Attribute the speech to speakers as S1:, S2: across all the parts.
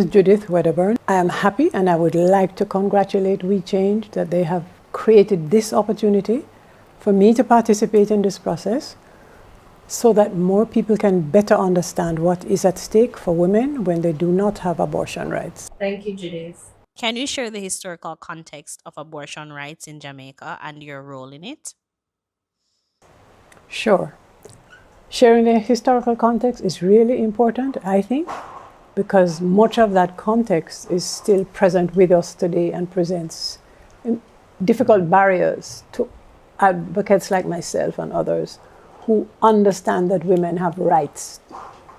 S1: is Judith Wedderburn. I am happy and I would like to congratulate We Change that they have created this opportunity for me to participate in this process so that more people can better understand what is at stake for women when they do not have abortion rights.
S2: Thank you, Judith.
S3: Can you share the historical context of abortion rights in Jamaica and your role in it?
S1: Sure. Sharing the historical context is really important, I think, because much of that context is still present with us today and presents difficult barriers to advocates like myself and others who understand that women have rights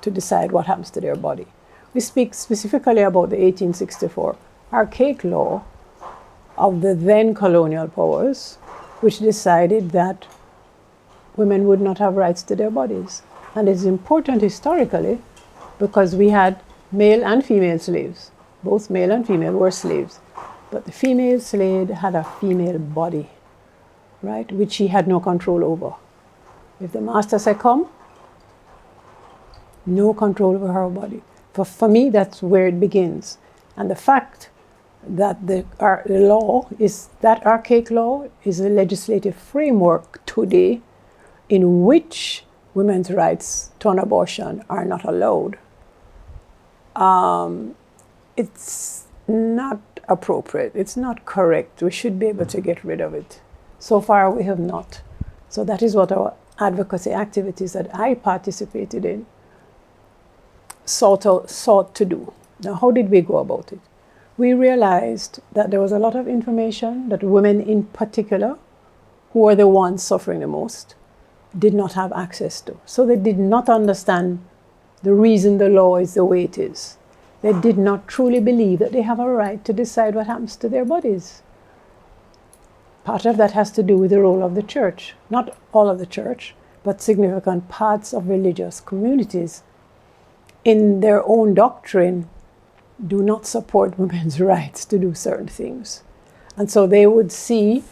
S1: to decide what happens to their body. We speak specifically about the 1864 archaic law of the then colonial powers, which decided that women would not have rights to their bodies. And it's important historically because we had male and female slaves. Both male and female were slaves. But the female slave had a female body, right, which she had no control over. If the master said come, no control over her body. For me, that's where it begins. And the fact that the law is, that archaic law is a legislative framework today in which women's rights to an abortion are not allowed. It's not appropriate. It's not correct. We should be able to get rid of it. So far, we have not. So that is what our advocacy activities that I participated in sought to do. Now, how did we go about it? We realized that there was a lot of information that women in particular, who were the ones suffering the most, did not have access to. So they did not understand the reason the law is the way it is. They did not truly believe that they have a right to decide what happens to their bodies. Part of that has to do with the role of the church. Not all of the church, but significant parts of religious communities in their own doctrine do not support women's rights to do certain things. And so they would see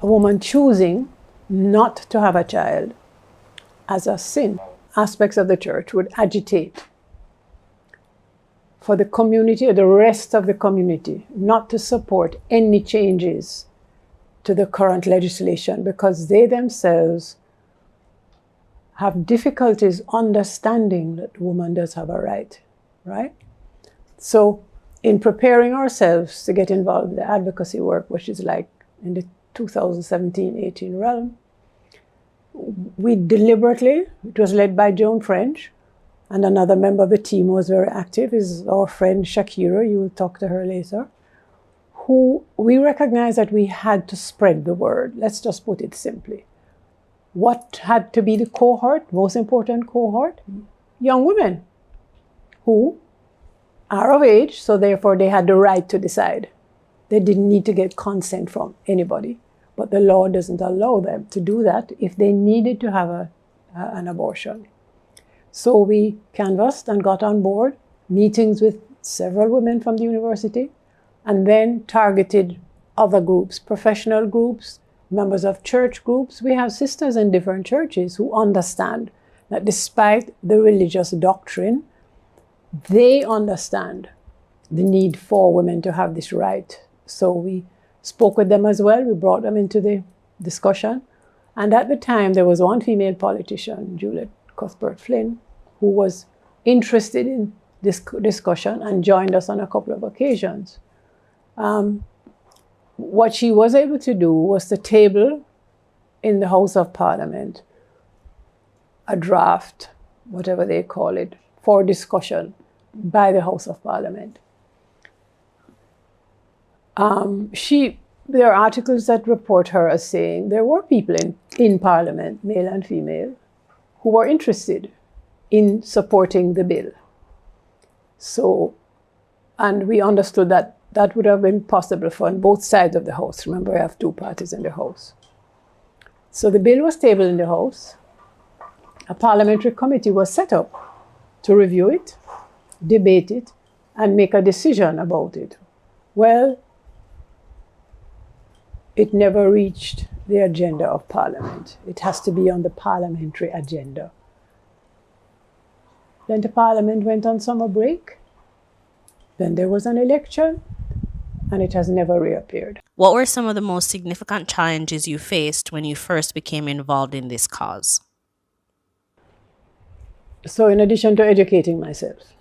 S1: a woman choosing not to have a child as a sin. Aspects of the church would agitate for the community or the rest of the community not to support any changes to the current legislation because they themselves have difficulties understanding that woman does have a right, right? So in preparing ourselves to get involved in the advocacy work, which is like in the 2017-18 realm, we deliberately, it was led by Joan French, and another member of the team who was very active is our friend Shakira, you will talk to her later, who we recognized that we had to spread the word. Let's just put it simply. What had to be the cohort, most important cohort? Young women who are of age, so therefore they had the right to decide. They didn't need to get consent from anybody, but the law doesn't allow them to do that if they needed to have an abortion. So we canvassed and got on board meetings with several women from the university and then targeted other groups, professional groups, members of church groups. We have sisters in different churches who understand that despite the religious doctrine, they understand the need for women to have this right. So we spoke with them as well. We brought them into the discussion. And at the time, there was one female politician, Judith Wedderburn, who was interested in this discussion and joined us on a couple of occasions. What she was able to do was to table in the House of Parliament a draft, whatever they call it, for discussion by the House of Parliament. There are articles that report her as saying there were people in Parliament, male and female, who were interested in supporting the bill. So, and we understood that that would have been possible for on both sides of the House. Remember, I have two parties in the House. So the bill was tabled in the House. A parliamentary committee was set up to review it, debate it, and make a decision about it. Well, it never reached the agenda of Parliament. It has to be on the parliamentary agenda. Then the Parliament went on summer break. Then there was an election, and it has never reappeared.
S3: What were some of the most significant challenges you faced when you first became involved in this cause?
S1: So in addition to educating myself,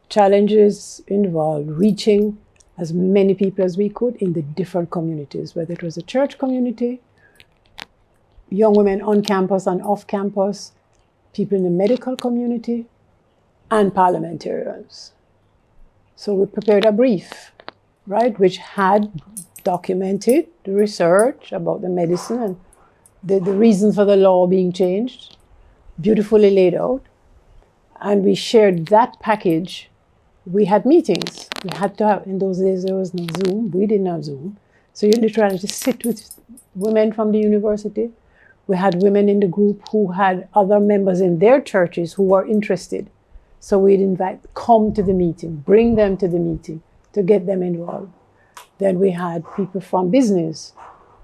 S1: challenges involved reaching as many people as we could in the different communities, whether it was a church community, young women on campus and off campus, people in the medical community, and parliamentarians. So we prepared a brief, right, which had documented the research about the medicine and the reason for the law being changed, beautifully laid out. And we shared that package. We had meetings. We had to have, in those days there was no Zoom. We didn't have Zoom. So you literally just sit with women from the university. We had women in the group who had other members in their churches who were interested. So we'd invite, come to the meeting, bring them to the meeting to get them involved. Then we had people from business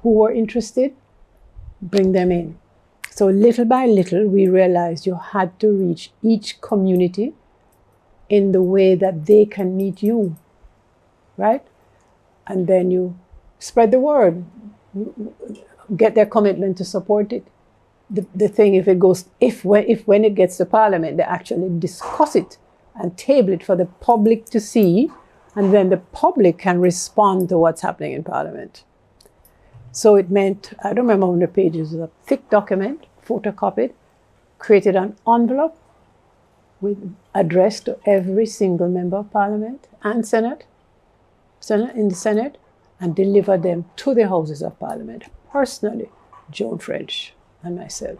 S1: who were interested, bring them in. So little by little, we realized you had to reach each community in the way that they can meet you, right? And then you spread the word, get their commitment to support it. The thing, if when it gets to Parliament, they actually discuss it and table it for the public to see, and then the public can respond to what's happening in Parliament. So it meant, I don't remember how many pages, it was a thick document, photocopied, created an envelope with addressed to every single member of Parliament and Senate in the Senate, and delivered them to the Houses of Parliament, personally, Joan French and myself.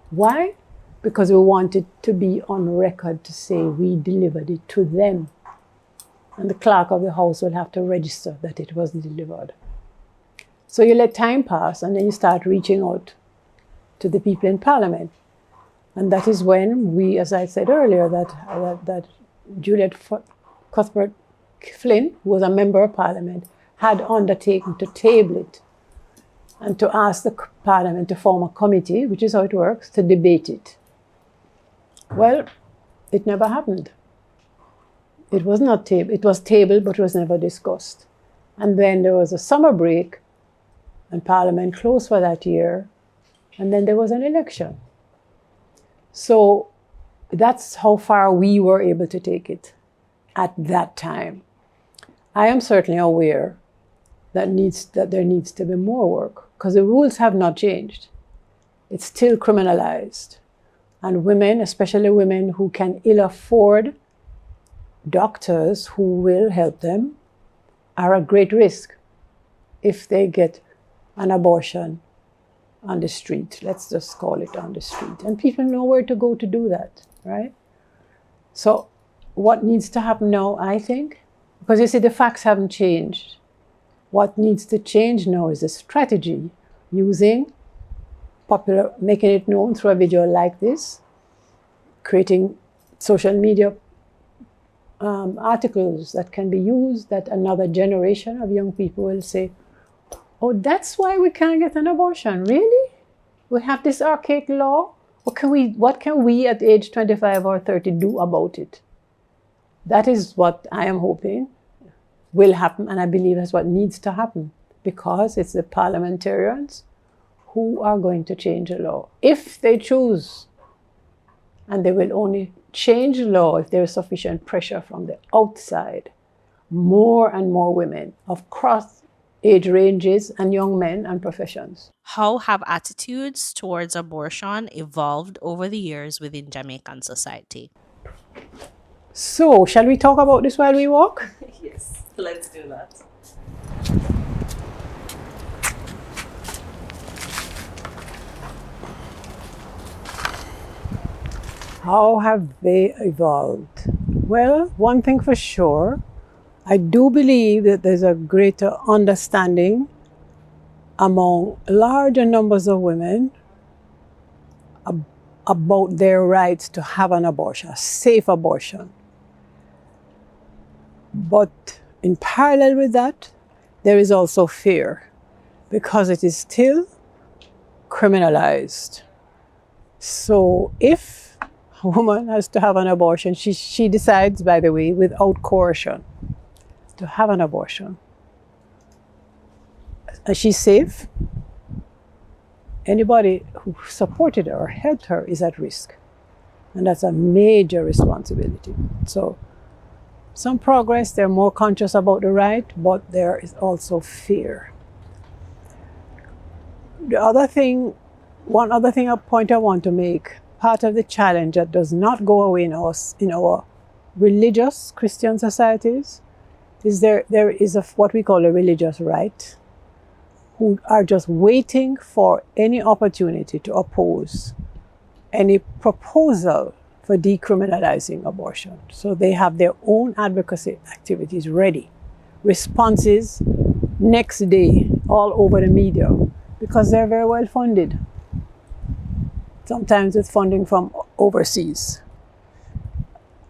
S1: Why? Because we wanted to be on record to say we delivered it to them. And the clerk of the House will have to register that it wasn't delivered. So you let time pass, and then you start reaching out to the people in Parliament. And that is when we, as I said earlier, that Juliet Cuthbert Flynn, who was a member of Parliament, had undertaken to table it and to ask the Parliament to form a committee, which is how it works, to debate it. Well, it never happened. It was not tabled. It was tabled, but it was never discussed. And then there was a summer break, and Parliament closed for that year, and then there was an election. So that's how far we were able to take it at that time. I am certainly aware that there needs to be more work, because the rules have not changed. It's still criminalized. And women, especially women who can ill afford doctors who will help them, are at great risk if they get an abortion on the street. Let's just call it on the street. And people know where to go to do that, right? So what needs to happen now, I think, because you see, the facts haven't changed. What needs to change now is a strategy using making it known through a video like this, creating social media articles that can be used, that another generation of young people will say, oh, that's why we can't get an abortion, really? We have this archaic law? What can we at age 25 or 30 do about it? That is what I am hoping will happen, and I believe that's what needs to happen, because it's the parliamentarians who are going to change the law, if they choose. And they will only change the law if there is sufficient pressure from the outside. More and more women of cross age ranges and young men and professions.
S3: How have attitudes towards abortion evolved over the years within Jamaican society?
S1: So, shall we talk about this while we walk?
S3: Yes, let's do that.
S1: How have they evolved? Well, one thing for sure, I do believe that there's a greater understanding among larger numbers of women about their rights to have an abortion, a safe abortion. But in parallel with that, there is also fear, because it is still criminalized. So if a woman has to have an abortion, she decides, by the way, without coercion, to have an abortion. And she's safe. Anybody who supported her or helped her is at risk. And that's a major responsibility. So some progress, they're more conscious about the right, but there is also fear. One other thing, a point I want to make, part of the challenge that does not go away in our religious Christian societies is there is what we call a religious right, who are just waiting for any opportunity to oppose any proposal for decriminalizing abortion. So they have their own advocacy activities ready, responses next day all over the media, because they're very well funded, sometimes with funding from overseas.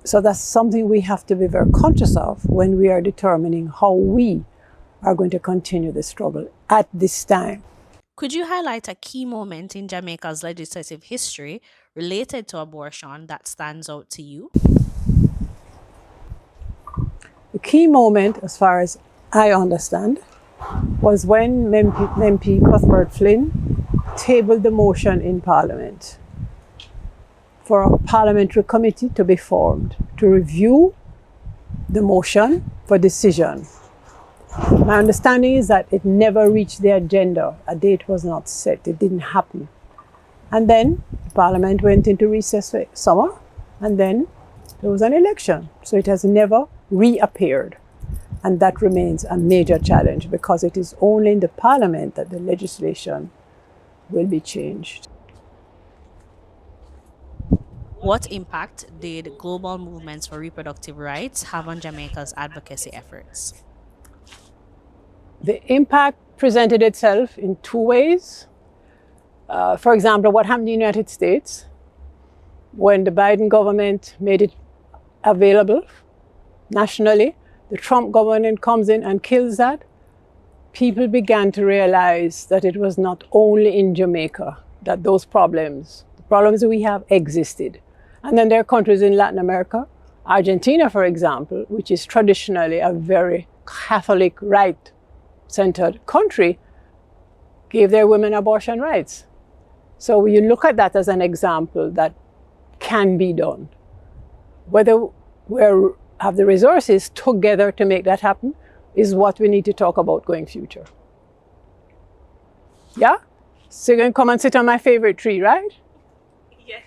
S1: So that's something we have to be very conscious of when we are determining how we are going to continue the struggle at this time.
S3: Could you highlight a key moment in Jamaica's legislative history related to abortion that stands out to you?
S1: The key moment, as far as I understand, was when MP Cuthbert Flynn tabled the motion in Parliament for a parliamentary committee to be formed to review the motion for decision. My understanding is that it never reached the agenda. A date was not set. It didn't happen. And then Parliament went into recess for summer, and then there was an election. So it has never reappeared. And that remains a major challenge, because it is only in the Parliament that the legislation will be changed.
S3: What impact did global movements for reproductive rights have on Jamaica's advocacy efforts?
S1: The impact presented itself in two ways. For example, what happened in the United States when the Biden government made it available nationally. The Trump government comes in and kills that. People began to realize that it was not only in Jamaica that those problems, the problems that we have, existed. And then there are countries in Latin America, Argentina, for example, which is traditionally a very Catholic right-centered country, gave their women abortion rights. So you look at that as an example that can be done. Whether we have the resources together to make that happen is what we need to talk about going future. Yeah? So you're going to come and sit on my favorite tree, right?
S3: Yes.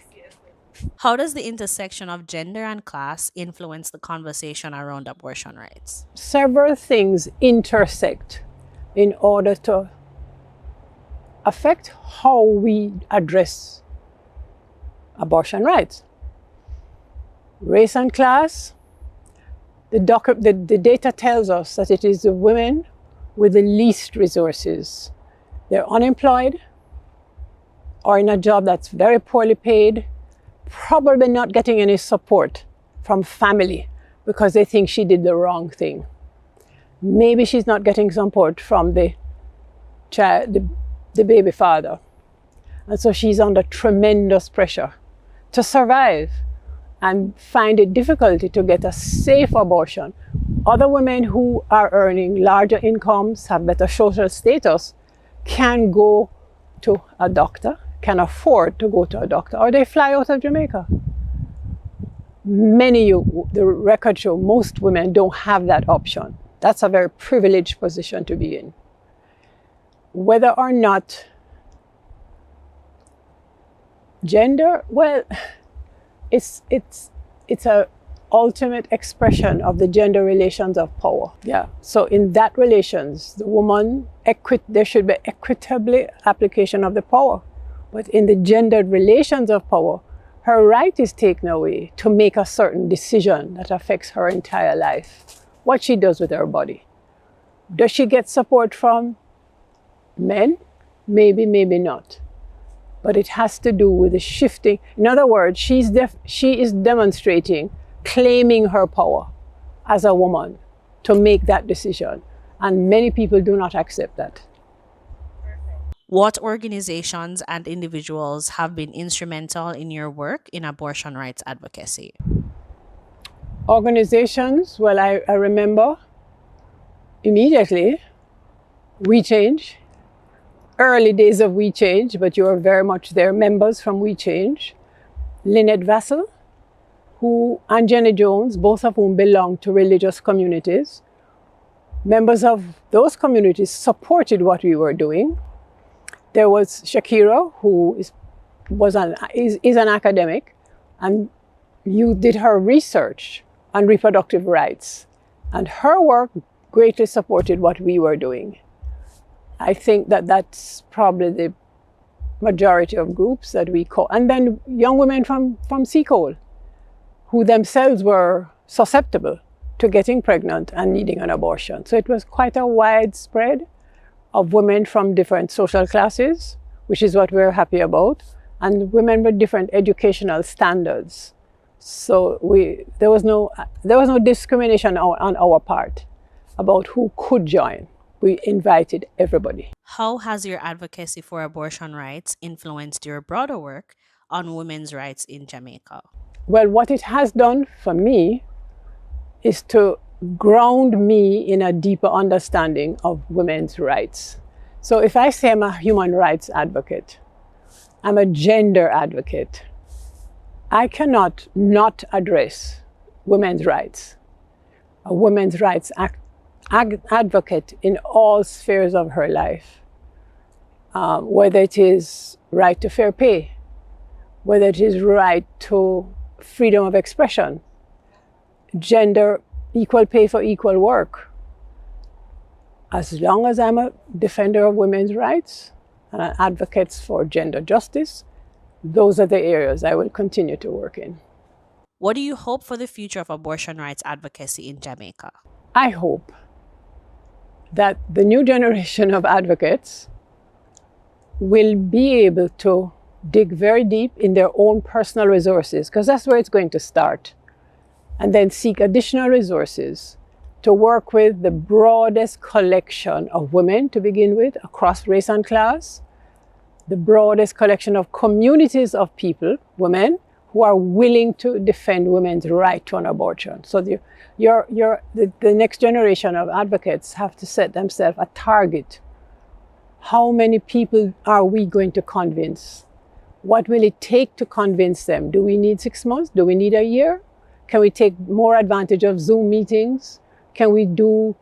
S3: How does the intersection of gender and class influence the conversation around abortion rights?
S1: Several things intersect in order to affect how we address abortion rights. Race and class, the data tells us that it is the women with the least resources. They're unemployed or in a job that's very poorly paid, probably not getting any support from family because they think she did the wrong thing. Maybe she's not getting support from the child, the baby father. And so she's under tremendous pressure to survive and find it difficult to get a safe abortion. Other women who are earning larger incomes, have better social status, can go to a doctor, can afford to go to a doctor, or they fly out of Jamaica. The records show most women don't have that option. That's a very privileged position to be in. Whether or not gender, well, it's a ultimate expression of the gender relations of power. Yeah. So in that relations, the woman, there should be equitably application of the power. But in the gendered relations of power, her right is taken away to make a certain decision that affects her entire life. What she does with her body. Does she get support from men? Maybe, maybe not. But it has to do with the shifting. In other words, she is demonstrating, claiming her power as a woman to make that decision. And many people do not accept that.
S3: What organizations and individuals have been instrumental in your work in abortion rights advocacy?
S1: Organizations, well, I remember immediately We Change, early days of We Change, but you are very much there, members from We Change, Lynette Vassell, and Jenny Jones, both of whom belong to religious communities. Members of those communities supported what we were doing. There was Shakira, who is an academic, and you did her research on reproductive rights. And her work greatly supported what we were doing. I think that that's probably the majority of groups that we call. And then young women from Seacole, who themselves were susceptible to getting pregnant and needing an abortion. So it was quite a widespread of women from different social classes, which is what we're happy about, and women with different educational standards. So there was no discrimination on our part about who could join. We invited everybody.
S3: How has your advocacy for abortion rights influenced your broader work on women's rights in Jamaica?
S1: Well, what it has done for me is to ground me in a deeper understanding of women's rights. So if I say I'm a human rights advocate, I'm a gender advocate, I cannot not address women's rights. A women's rights advocate in all spheres of her life, whether it is right to fair pay, whether it is right to freedom of expression, gender equal pay for equal work. As long as I'm a defender of women's rights and an advocate for gender justice, those are the areas I will continue to work in.
S3: What do you hope for the future of abortion rights advocacy in Jamaica?
S1: I hope that the new generation of advocates will be able to dig very deep in their own personal resources, because that's where it's going to start, and then seek additional resources to work with the broadest collection of women to begin with, across race and class, the broadest collection of communities of people, women, who are willing to defend women's right to an abortion. So the next generation of advocates have to set themselves a target. How many people are we going to convince? What will it take to convince them? Do we need 6 months? Do we need a year? Can we take more advantage of Zoom meetings? Can we do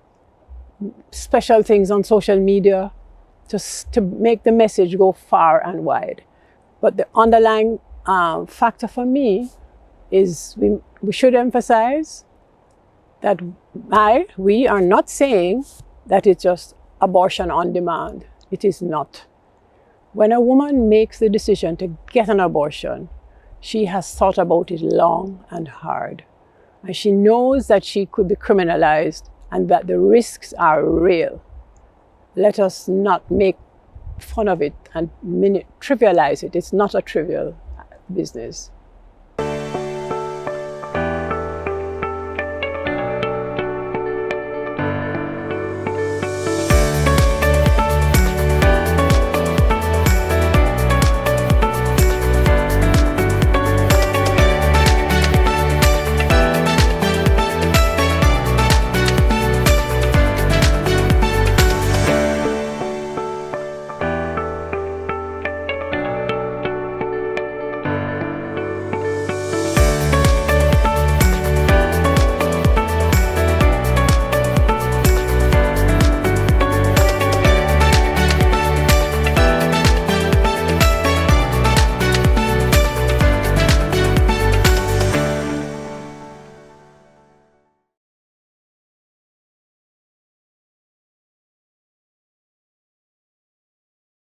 S1: special things on social media to make the message go far and wide? But the underlying factor for me is we should emphasize that we are not saying that it's just abortion on demand. It is not. When a woman makes the decision to get an abortion, she has thought about it long and hard. And she knows that she could be criminalized and that the risks are real. Let us not make fun of it and trivialize it. It's not a trivial business.